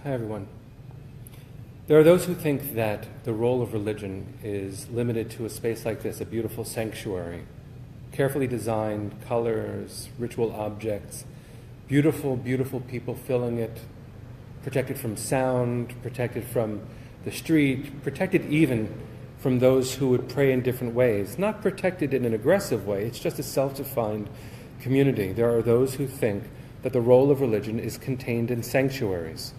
Hi, everyone. There are those who think that the role of religion is limited to a space like this, a beautiful sanctuary, carefully designed colors, ritual objects, beautiful, beautiful people filling it, protected from sound, protected from the street, protected even from those who would pray in different ways. Not protected in an aggressive way, it's just a self-defined community. There are those who think that the role of religion is contained in sanctuaries.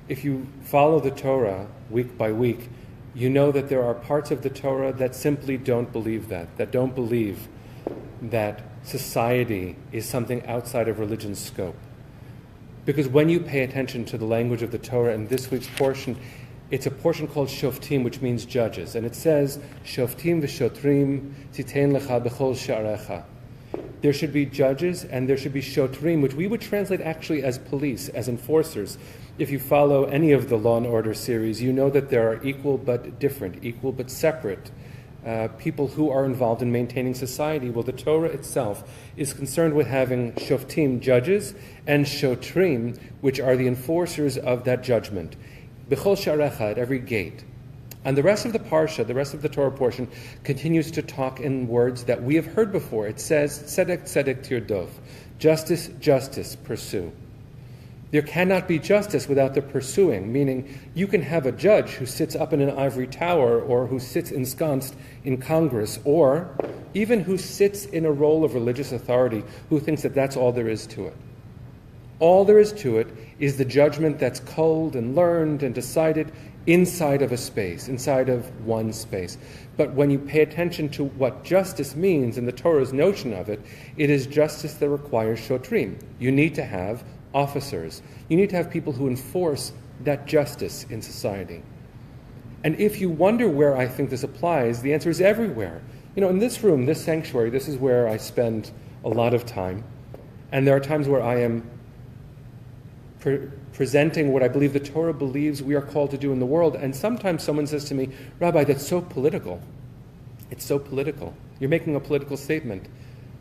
If you follow the Torah week by week, you know that there are parts of the Torah that simply don't believe that don't believe that society is something outside of religion's scope. Because when you pay attention to the language of the Torah in this week's portion, it's a portion called Shoftim, which means judges. And it says, Shoftim v'shotrim titein lecha b'chol sha'arecha. There should be judges and there should be shotrim, which we would translate actually as police, as enforcers. If you follow any of the Law and Order series, you know that there are equal but different, equal but separate people who are involved in maintaining society. Well, the Torah itself is concerned with having shoftim, judges, and shotrim, which are the enforcers of that judgment. B'chol sha'arecha, at every gate. And the rest of the parsha, the rest of the Torah portion, continues to talk in words that we have heard before. It says, tzedek, tzedek tirdov, justice, justice, pursue. There cannot be justice without the pursuing, meaning you can have a judge who sits up in an ivory tower or who sits ensconced in Congress or even who sits in a role of religious authority who thinks that that's all there is to it. All there is to it is the judgment that's cold and learned and decided inside of a space, inside of one space. But when you pay attention to what justice means and the Torah's notion of it, it is justice that requires shotrim. You need to have officers. You need to have people who enforce that justice in society. And if you wonder where I think this applies, the answer is everywhere. You know, in this room, this sanctuary, this is where I spend a lot of time. And there are times where I am presenting what I believe the Torah believes we are called to do in the world. And sometimes someone says to me, Rabbi, that's so political. It's so political. You're making a political statement.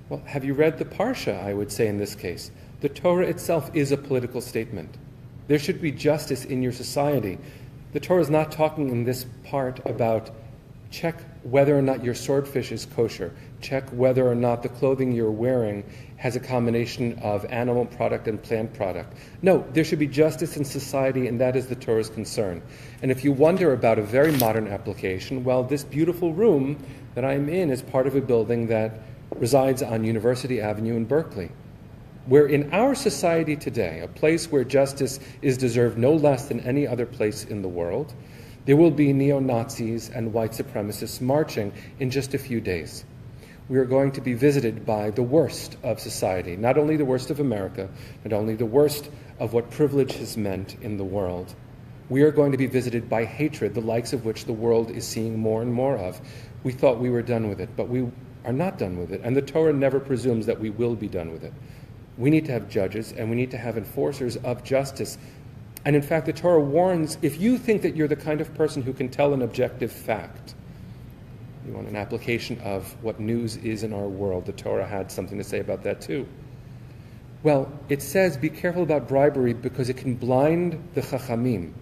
Well, have you read the Parsha, I would say in this case? The Torah itself is a political statement. There should be justice in your society. The Torah is not talking in this part about check whether or not your swordfish is kosher. Check whether or not the clothing you're wearing has a combination of animal product and plant product. No, there should be justice in society, and that is the Torah's concern. And if you wonder about a very modern application, well, this beautiful room that I'm in is part of a building that resides on University Avenue in Berkeley. Where in our society today, a place where justice is deserved no less than any other place in the world, there will be neo-Nazis and white supremacists marching in just a few days. We are going to be visited by the worst of society, not only the worst of America, not only the worst of what privilege has meant in the world. We are going to be visited by hatred, the likes of which the world is seeing more and more of. We thought we were done with it, but we are not done with it, and the Torah never presumes that we will be done with it. We need to have judges, and we need to have enforcers of justice. And in fact, the Torah warns, if you think that you're the kind of person who can tell an objective fact, you want an application of what news is in our world, the Torah had something to say about that too. Well, it says, be careful about bribery because it can blind the chachamim.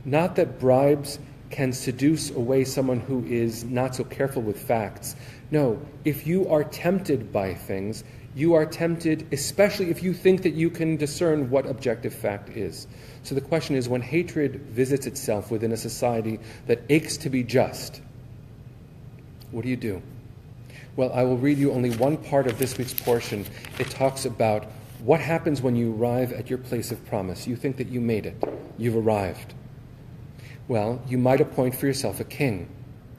Not that bribes can seduce away someone who is not so careful with facts. No, if you are tempted by things, you are tempted, especially if you think that you can discern what objective fact is. So the question is, when hatred visits itself within a society that aches to be just, what do you do? Well, I will read you only one part of this week's portion. It talks about what happens when you arrive at your place of promise. You think that you made it. You've arrived. Well, you might appoint for yourself a king.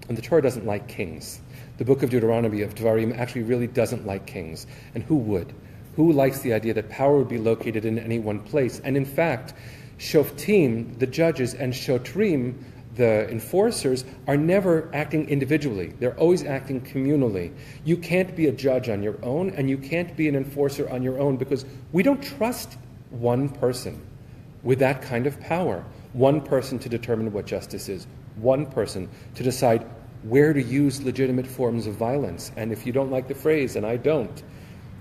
And the Torah doesn't like kings. The book of Deuteronomy, of Devarim, actually really doesn't like kings. And who would? Who likes the idea that power would be located in any one place? And in fact, Shoftim, the judges, and Shotrim, the enforcers, are never acting individually. They're always acting communally. You can't be a judge on your own, and you can't be an enforcer on your own, because we don't trust one person with that kind of power. One person to determine what justice is. One person to decide where to use legitimate forms of violence. And if you don't like the phrase, and I don't,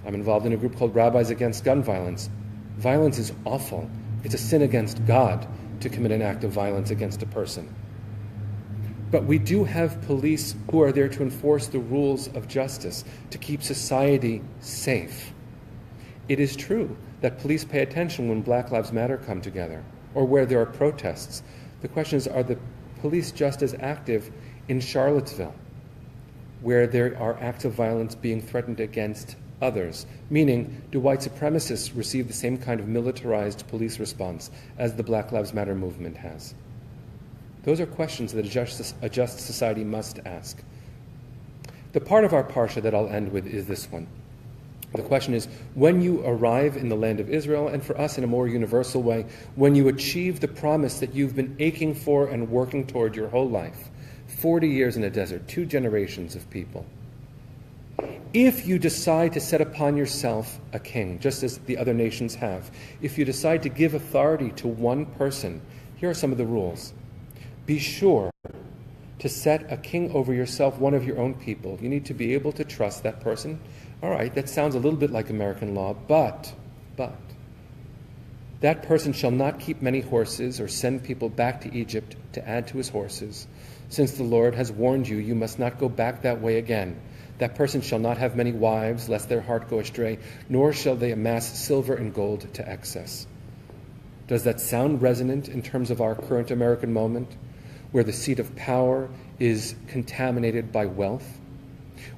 I'm involved in a group called Rabbis Against Gun Violence. Violence is awful. It's a sin against God to commit an act of violence against a person. But we do have police who are there to enforce the rules of justice, to keep society safe. It is true that police pay attention when Black Lives Matter come together, or where there are protests. The question is, are the police just as active in Charlottesville, where there are acts of violence being threatened against others? Meaning, do white supremacists receive the same kind of militarized police response as the Black Lives Matter movement has? Those are questions that a just society must ask. The part of our parsha that I'll end with is this one. The question is, when you arrive in the land of Israel, and for us in a more universal way, when you achieve the promise that you've been aching for and working toward your whole life, 40 years in a desert, 2 generations of people, if you decide to set upon yourself a king, just as the other nations have, if you decide to give authority to one person, here are some of the rules. Be sure to set a king over yourself, one of your own people. You need to be able to trust that person. All right, that sounds a little bit like American law, but that person shall not keep many horses or send people back to Egypt to add to his horses. Since the Lord has warned you, you must not go back that way again. That person shall not have many wives, lest their heart go astray, nor shall they amass silver and gold to excess. Does that sound resonant in terms of our current American moment, where the seat of power is contaminated by wealth,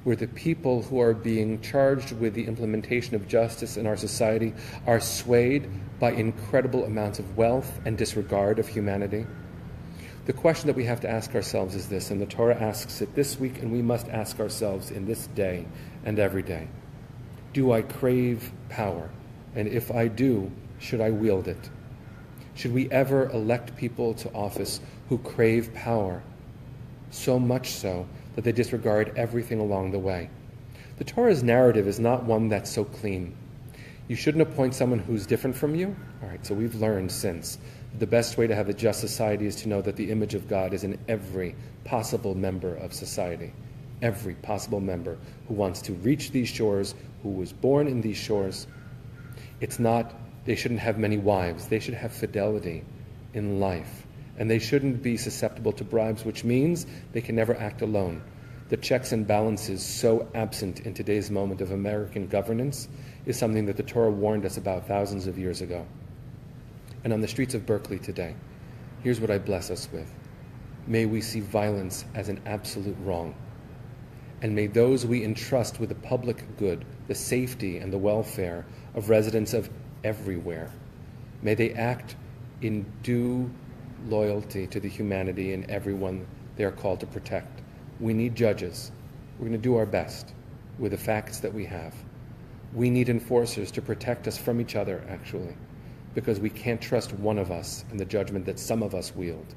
where the people who are being charged with the implementation of justice in our society are swayed by incredible amounts of wealth and disregard of humanity? The question that we have to ask ourselves is this, and the Torah asks it this week, and we must ask ourselves in this day and every day. Do I crave power? And if I do, should I wield it? Should we ever elect people to office who crave power, so much so that they disregard everything along the way? The Torah's narrative is not one that's so clean. You shouldn't appoint someone who's different from you. All right, so we've learned since the best way to have a just society is to know that the image of God is in every possible member of society. Every possible member who wants to reach these shores, who was born in these shores. It's not, they shouldn't have many wives. They should have fidelity in life. And they shouldn't be susceptible to bribes, which means they can never act alone. The checks and balances so absent in today's moment of American governance is something that the Torah warned us about thousands of years ago. And on the streets of Berkeley today, here's what I bless us with. May we see violence as an absolute wrong. And may those we entrust with the public good, the safety and the welfare of residents of everywhere, may they act in due loyalty to the humanity and everyone they are called to protect. We need judges. We're going to do our best with the facts that we have. We need enforcers to protect us from each other, actually, because we can't trust one of us in the judgment that some of us wield.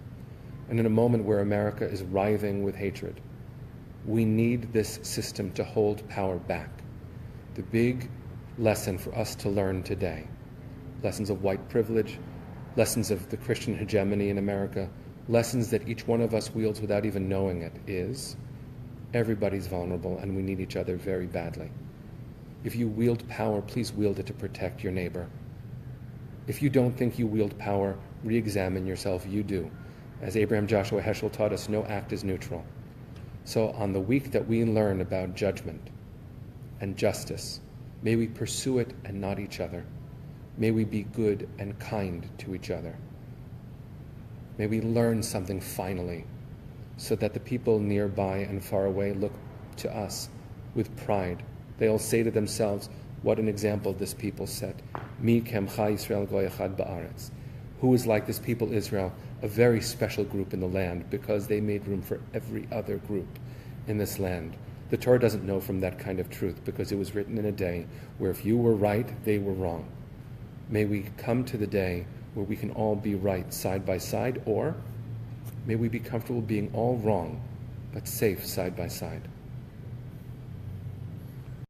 And in a moment where America is writhing with hatred, we need this system to hold power back. The big lesson for us to learn today, lessons of white privilege, lessons of the Christian hegemony in America, lessons that each one of us wields without even knowing it, is everybody's vulnerable and we need each other very badly. If you wield power, please wield it to protect your neighbor. If you don't think you wield power, re-examine yourself. You do. As Abraham Joshua Heschel taught us, no act is neutral. So on the week that we learn about judgment and justice, may we pursue it and not each other. May we be good and kind to each other. May we learn something finally, so that the people nearby and far away look to us with pride. They'll say to themselves, what an example this people set. Mi kemcha Yisrael goy echad ba'aretz. Who is like this people Israel, a very special group in the land, because they made room for every other group in this land. The Torah doesn't know from that kind of truth, because it was written in a day where if you were right, they were wrong. May we come to the day where we can all be right side by side, or may we be comfortable being all wrong, but safe side by side.